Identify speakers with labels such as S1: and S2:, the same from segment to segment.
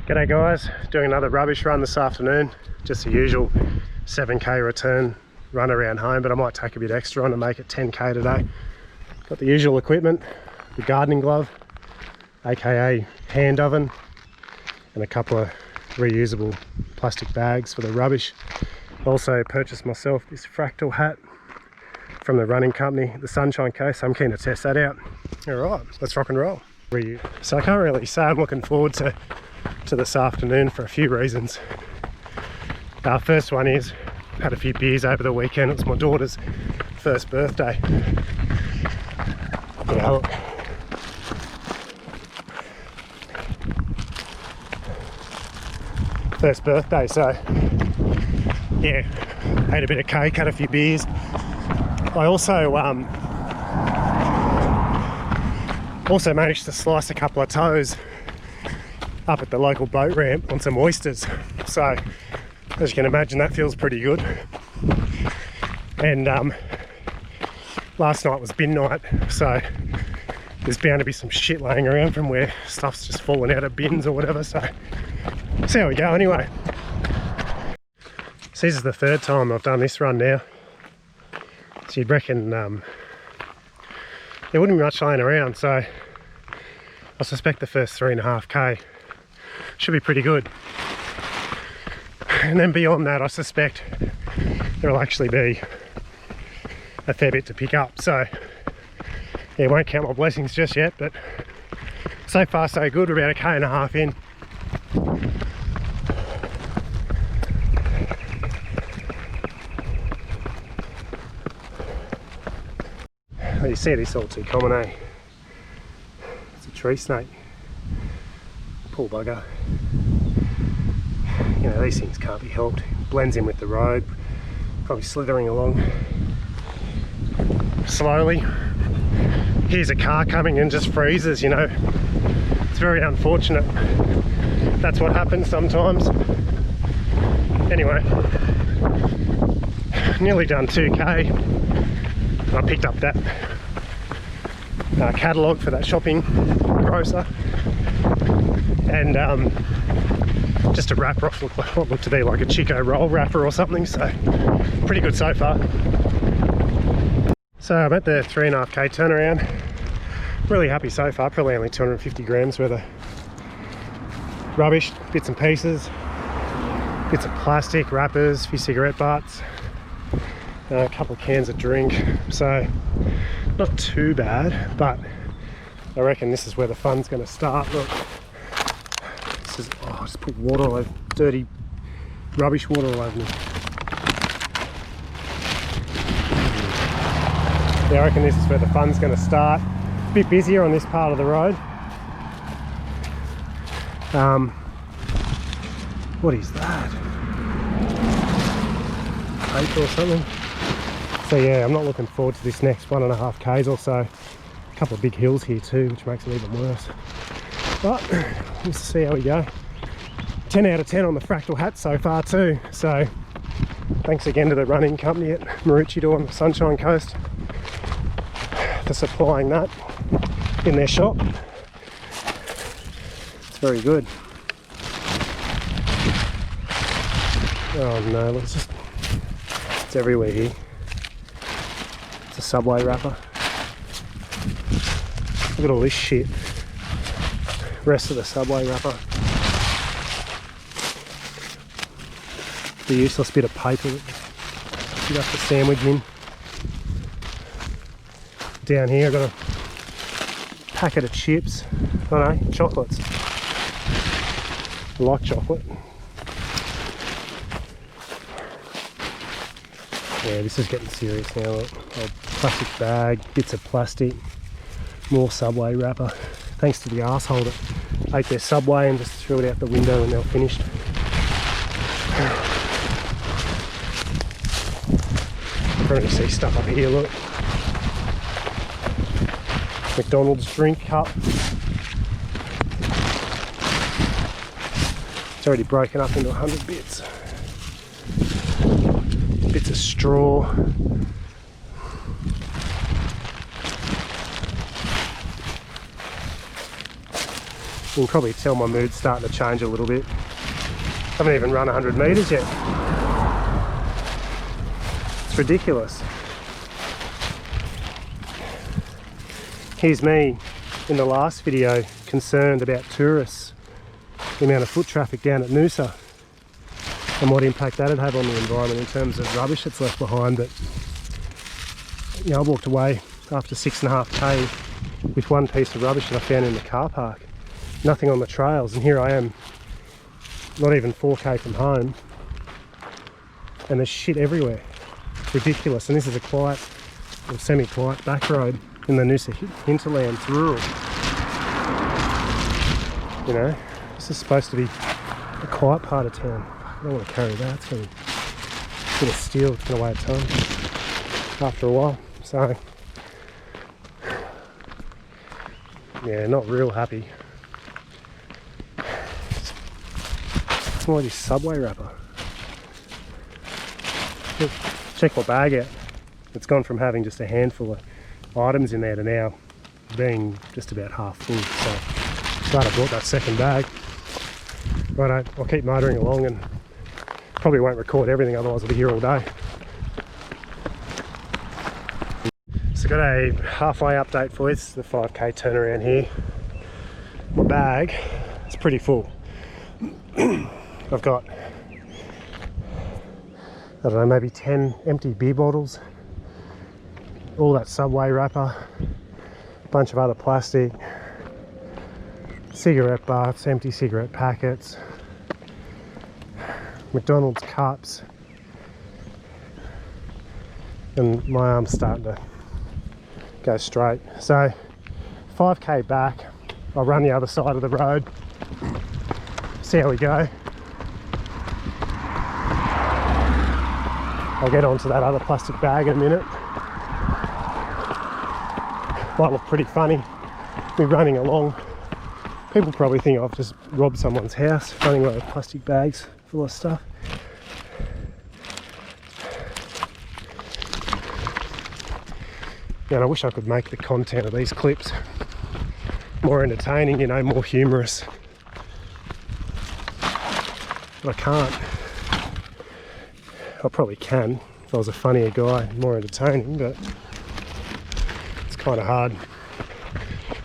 S1: G'day guys, doing another rubbish run this afternoon. Just the usual 7k return run around home, but I might take a bit extra on to make it 10k today. Got the usual equipment, the gardening glove, aka hand oven, and a couple of reusable plastic bags for the rubbish. Also purchased myself this fractal hat from the running company, the Sunshine Coast. I'm keen to test that out. Alright, let's rock and roll. So I can't really say I'm looking forward to this afternoon for a few reasons. First one is, had a few beers over the weekend. It was my daughter's first birthday. Yeah, look. First birthday, so yeah, ate a bit of cake, had a few beers. I also managed to slice a couple of toes up at the local boat ramp on some oysters. So as you can imagine, that feels pretty good. And last night was bin night, so there's bound to be some shit laying around from where stuff's just fallen out of bins or whatever. So see how we go anyway. So this is the third time I've done this run now. So you'd reckon there wouldn't be much laying around, so I suspect the first 3.5k should be pretty good. And then beyond that, I suspect there'll actually be a fair bit to pick up. So yeah, won't count my blessings just yet, but so far so good. We're about 1.5k in. Oh, you see this all too common, eh? It's a tree snake. Poor bugger. You know, these things can't be helped. Blends in with the road, probably slithering along slowly. Here's a car coming and just freezes, you know. It's very unfortunate. That's what happens sometimes. Anyway, nearly done 2k. I picked up that catalogue for that shopping grocer, and just a wrapper off what looked to be like a Chico roll wrapper or something, so pretty good so far. So I'm at the 3.5k turnaround. Really happy so far. Probably only 250 grams worth of rubbish, bits and pieces, bits of plastic, wrappers, a few cigarette butts, a couple of cans of drink. So not too bad, but I reckon this is where the fun's going to start. Look, this is, oh, I just put water all over, dirty rubbish water all over me. Yeah, I reckon this is where the fun's going to start. A bit busier on this part of the road. What is that? Paper or something? So yeah, I'm not looking forward to this next 1.5k's or so. A couple of big hills here too, which makes it even worse. But let's see how we go. 10 out of 10 on the fractal hat so far too. So thanks again to the running company at Maroochydore on the Sunshine Coast for supplying that in their shop. It's very good. Oh no, look, it's everywhere here. It's a Subway wrapper. Look at all this shit. Rest of the Subway wrapper. The useless bit of paper that you have to sandwich in. Down here I've got a packet of chips. Oh no, chocolates. I like chocolate. Yeah, this is getting serious now. Look, old plastic bag, bits of plastic, more Subway wrapper. Thanks to the arsehole that ate their Subway and just threw it out the window when they were finished. You can probably see stuff up here, look. McDonald's drink cup. It's already broken up into 100 bits. Bits of straw. You can probably tell my mood's starting to change a little bit. Haven't even run 100 metres yet. It's ridiculous. Here's me in the last video concerned about tourists, the amount of foot traffic down at Noosa and what impact that'd have on the environment in terms of rubbish that's left behind. But you know, I walked away after 6.5k with one piece of rubbish that I found in the car park. Nothing on the trails, and here I am, not even 4k from home, and there's shit everywhere. It's ridiculous. And this is a quiet or semi-quiet back road in the Noosa hinterland. It's rural. You know, this is supposed to be a quiet part of town. I don't want to carry that. It's going to be a bit of steel. It's going to weigh a ton after a while. So yeah, not real happy. It's more like this Subway wrapper. Look, check my bag out. It's gone from having just a handful of items in there to now being just about half full. So glad I bought that second bag. Right, I'll keep motoring along and probably won't record everything, otherwise I'll be here all day. So got a halfway update for you. This is the 5k turnaround here. My bag is pretty full. I've got, I don't know, maybe 10 empty beer bottles, all that Subway wrapper, a bunch of other plastic, cigarette butts, empty cigarette packets, McDonald's cups, and my arm's starting to go straight. So 5k back, I'll run the other side of the road, see how we go. I'll get onto that other plastic bag in a minute. Might look pretty funny, me running along. People probably think I've just robbed someone's house, running away with plastic bags full of stuff. And I wish I could make the content of these clips more entertaining, you know, more humorous. But I can't. I probably can if I was a funnier guy, more entertaining, but it's kind of hard.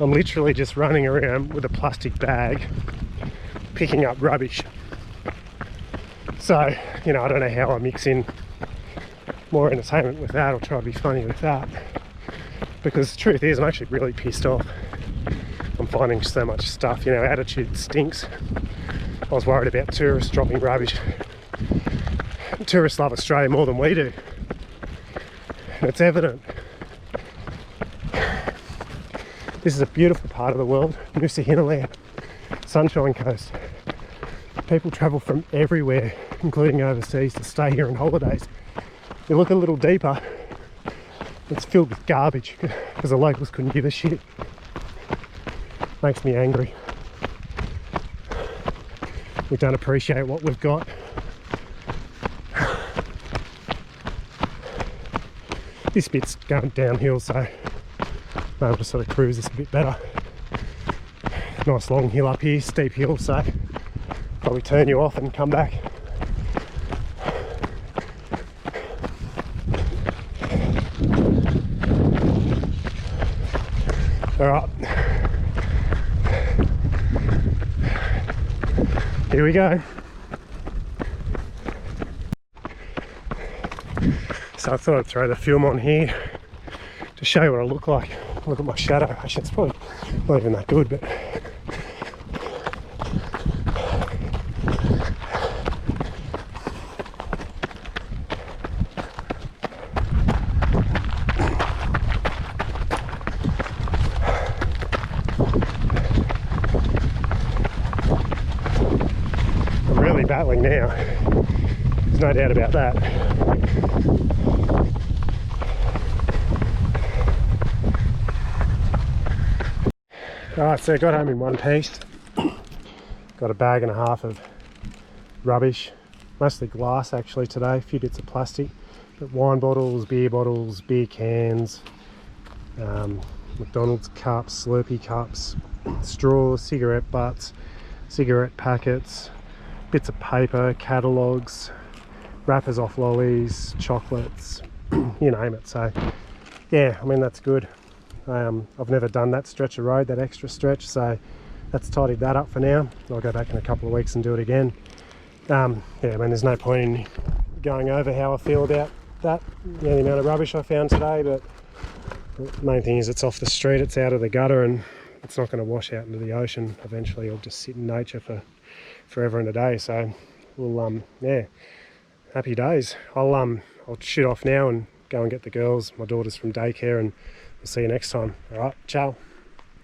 S1: I'm literally just running around with a plastic bag, picking up rubbish. So, you know, I don't know how I mix in more entertainment with that or try to be funny with that. Because the truth is, I'm actually really pissed off. I'm finding so much stuff, you know, attitude stinks. I was worried about tourists dropping rubbish. Tourists love Australia more than we do. And it's evident. This is a beautiful part of the world, Noosa hinterland, Sunshine Coast. People travel from everywhere, including overseas, to stay here on holidays. You look a little deeper, it's filled with garbage because the locals couldn't give a shit. Makes me angry. We don't appreciate what we've got. This bit's going downhill, so I'm able to sort of cruise this a bit better. Nice long hill up here, steep hill, so probably turn you off and come back. All right, here we go. So I thought I'd throw the film on here to show you what I look like. Look at my shadow. Actually, it's probably not even that good, but I'm really battling now. There's no doubt about that. Alright, so I got home in one piece. Got a bag and a half of rubbish, mostly glass actually today, a few bits of plastic, but wine bottles, beer cans, McDonald's cups, Slurpee cups, straws, cigarette butts, cigarette packets, bits of paper, catalogues, wrappers off lollies, chocolates, you name it. So yeah, I mean, that's good. I've never done that stretch of road, that extra stretch, so that's tidied that up for now. I'll go back in a couple of weeks and do it again. Yeah, I mean, there's no point in going over how I feel about that, the amount of rubbish I found today, but the main thing is it's off the street, it's out of the gutter, and it's not going to wash out into the ocean eventually, or just sit in nature for forever and a day. So we'll yeah, happy days. I'll shoot off now and go and get the girls, my daughters, from daycare, and we'll see you next time. All right, ciao.